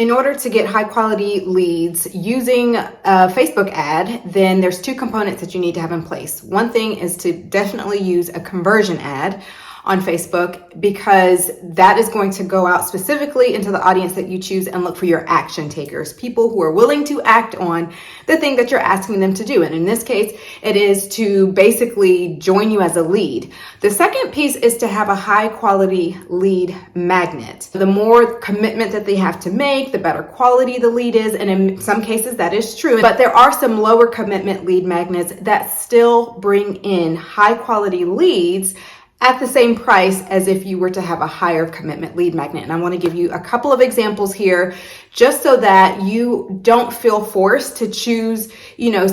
In order to get high quality leads using a Facebook ad, then there's two components that you need to have in place. One thing is to definitely use a conversion ad on Facebook, because that is going to go out specifically into the audience that you choose and look for your action takers, people who are willing to act on the thing that you're asking them to do. And in this case, it is to basically join you as a lead. The second piece is to have a high quality lead magnet. The more commitment that they have to make, the better quality the lead is. And in some cases that is true, but there are some lower commitment lead magnets that still bring in high quality leads at the same price as if you were to have a higher commitment lead magnet. And I want to give you a couple of examples here, just so that you don't feel forced to choose,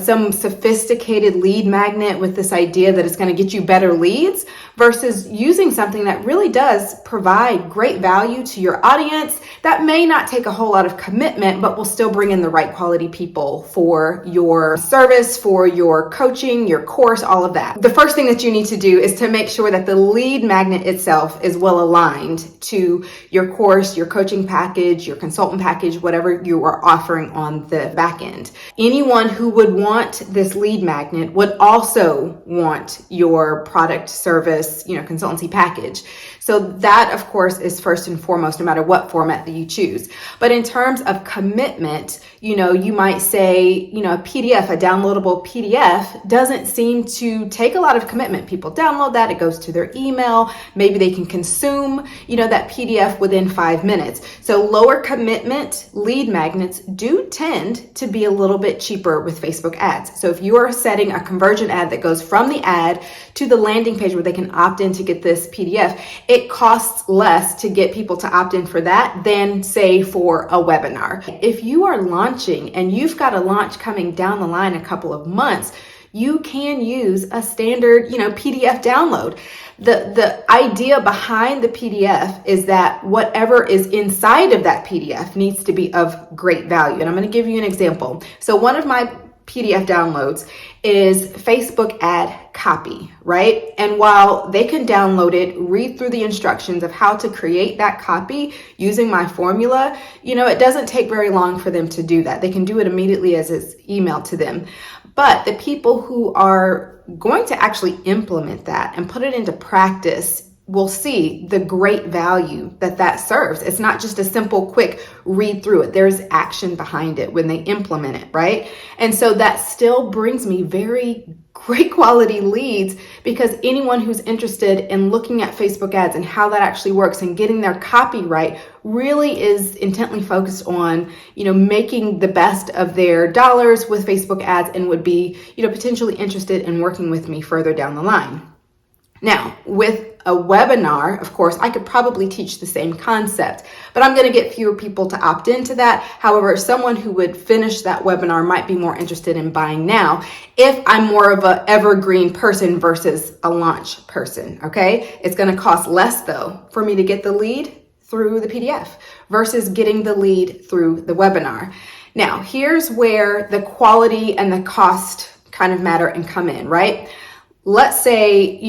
some sophisticated lead magnet with this idea that it's going to get you better leads, versus using something that really does provide great value to your audience that may not take a whole lot of commitment, but will still bring in the right quality people for your service, for your coaching, your course, all of that. The first thing that you need to do is to make sure that the lead magnet itself is well aligned to your course, your coaching package, your consultant package, whatever you are offering on the back end. Anyone who would want this lead magnet would also want your product, service, consultancy package. So that, of course, is first and foremost, no matter what format that you choose. But in terms of commitment, you might say, a PDF, a downloadable PDF doesn't seem to take a lot of commitment. People download that, it goes to their email. Maybe they can consume, that PDF within 5 minutes. So lower commitment lead magnets do tend to be a little bit cheaper with Facebook ads. So if you are setting a conversion ad that goes from the ad to the landing page where they can opt in to get this PDF, it costs less to get people to opt in for that than, say, for a webinar. If you are launching and you've got a launch coming down the line a couple of months, you can use a standard, PDF download. The idea behind the PDF is that whatever is inside of that PDF needs to be of great value. And I'm going to give you an example. So one of my PDF downloads is Facebook ad copy, right? And while they can download it, read through the instructions of how to create that copy using my formula, it doesn't take very long for them to do that. They can do it immediately as it's emailed to them. But the people who are going to actually implement that and put it into practice will see the great value that serves. It's not just a simple, quick read through it. There's action behind it when they implement it, right? And so that still brings me very great quality leads, because anyone who's interested in looking at Facebook ads and how that actually works and getting their copy right really is intently focused on, making the best of their dollars with Facebook ads and would be, potentially interested in working with me further down the line. Now, with a webinar, of course, I could probably teach the same concept, but I'm going to get fewer people to opt into that. However, someone who would finish that webinar might be more interested in buying now if I'm more of an evergreen person versus a launch person, okay? It's going to cost less, though, for me to get the lead through the PDF versus getting the lead through the webinar. Now, here's where the quality and the cost kind of matter and come in, right? Let's say,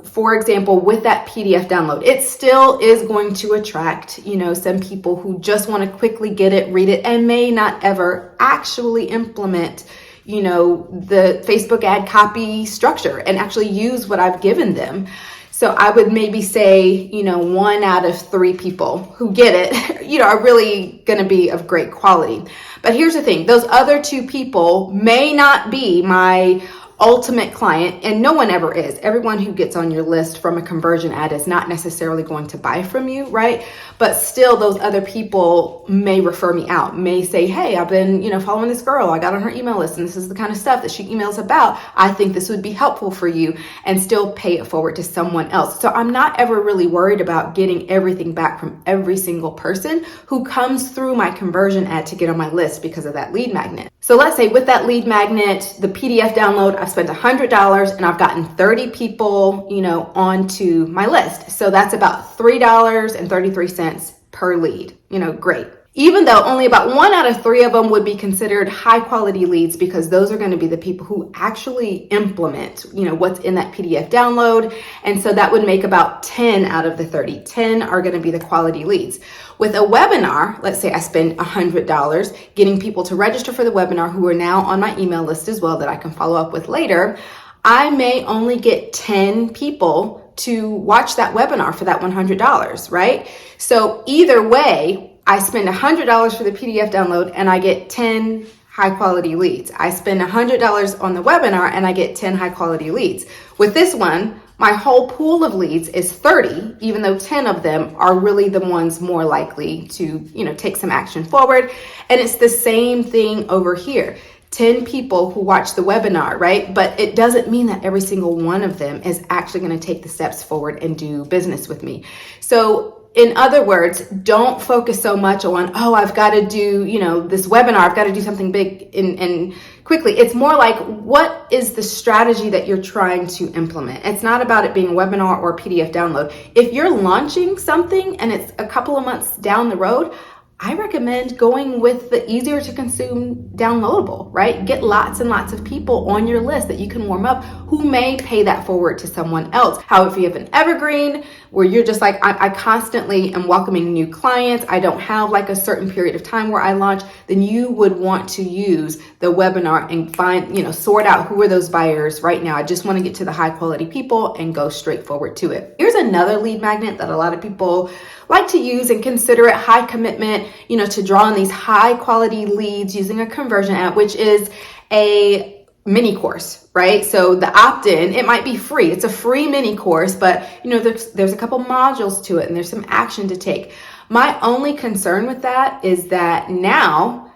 for example, with that PDF download, it still is going to attract, some people who just want to quickly get it, read it, and may not ever actually implement, the Facebook ad copy structure and actually use what I've given them. So I would maybe say, 1 out of 3 people who get it, are really going to be of great quality. But here's the thing, those other 2 people may not be my ultimate client, and no one ever is. Everyone who gets on your list from a conversion ad is not necessarily going to buy from you, right? But still, those other people may refer me out, may say, hey, I've been, following this girl. I got on her email list and this is the kind of stuff that she emails about. I think this would be helpful for you, and still pay it forward to someone else. So I'm not ever really worried about getting everything back from every single person who comes through my conversion ad to get on my list because of that lead magnet. So let's say with that lead magnet, the PDF download, I've spent $100 and I've gotten 30 people, onto my list. So that's about $3.33 per lead. Great. even though only about 1 out of 3 of them would be considered high quality leads, because those are going to be the people who actually implement, what's in that PDF download. And so that would make about 10 out of the 30. 10 are going to be the quality leads. With a webinar, let's say I spend $100 getting people to register for the webinar who are now on my email list as well that I can follow up with later. I may only get 10 people to watch that webinar for that $100, right? So either way, I spend $100 for the PDF download and I get 10 high quality leads. I spend $100 on the webinar and I get 10 high quality leads. With this one, my whole pool of leads is 30, even though 10 of them are really the ones more likely to, take some action forward. And it's the same thing over here. 10 people who watch the webinar, right? But it doesn't mean that every single one of them is actually going to take the steps forward and do business with me. So in other words, don't focus so much on, I've got to do, this webinar, I've got to do something big and quickly. It's more like, what is the strategy that you're trying to implement? It's not about it being a webinar or a PDF download. If you're launching something and it's a couple of months down the road, I recommend going with the easier to consume downloadable, right? Get lots and lots of people on your list that you can warm up who may pay that forward to someone else. However, if you have an evergreen where you're just like, I constantly am welcoming new clients, I don't have like a certain period of time where I launch, then you would want to use the webinar and find, sort out who are those buyers right now. I just want to get to the high quality people and go straight forward to it. Here's another lead magnet that a lot of people like to use and consider it high commitment, to draw on these high quality leads using a conversion app, which is a mini course, right? So the opt-in, it might be free. It's a free mini course, but there's a couple modules to it and there's some action to take. My only concern with that is that now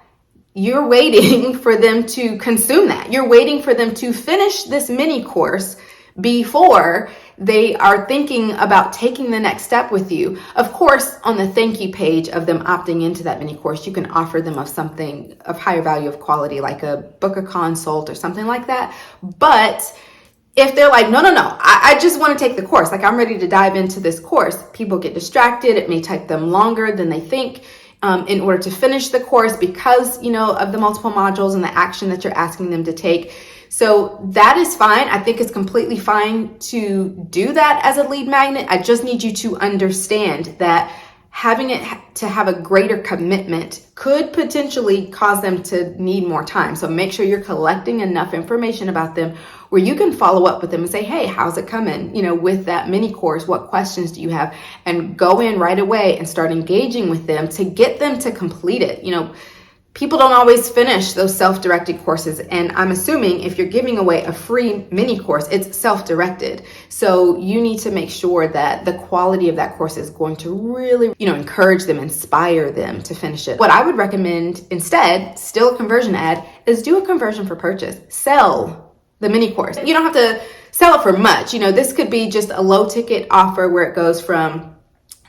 you're waiting for them to consume that. You're waiting for them to finish this mini course before they are thinking about taking the next step with you. Of course, on the thank you page of them opting into that mini course, you can offer them of something of higher value of quality, like a book a consult or something like that. But if they're like, no, I just want to take the course, like I'm ready to dive into this course, people get distracted. It may take them longer than they think in order to finish the course because, of the multiple modules and the action that you're asking them to take. So that is fine. I think it's completely fine to do that as a lead magnet. I just need you to understand that having it to have a greater commitment could potentially cause them to need more time. So make sure you're collecting enough information about them where you can follow up with them and say, hey, how's it coming? With that mini course, what questions do you have? And go in right away and start engaging with them to get them to complete it. People don't always finish those self-directed courses. And I'm assuming if you're giving away a free mini course, it's self-directed. So you need to make sure that the quality of that course is going to really, encourage them, inspire them to finish it. What I would recommend instead, still a conversion ad, is do a conversion for purchase. Sell the mini course. You don't have to sell it for much. This could be just a low ticket offer where it goes from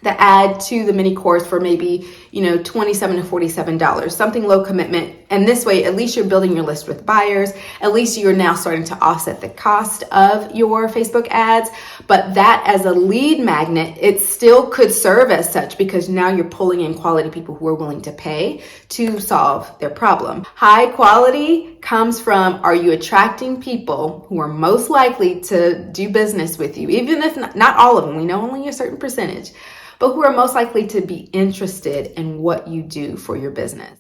the ad to the mini course for maybe, $27 to $47, something low commitment. And this way, at least you're building your list with buyers. At least you're now starting to offset the cost of your Facebook ads. But that as a lead magnet, it still could serve as such because now you're pulling in quality people who are willing to pay to solve their problem. High quality comes from, are you attracting people who are most likely to do business with you? Even if not all of them, we know only a certain percentage, but who are most likely to be interested in what you do for your business.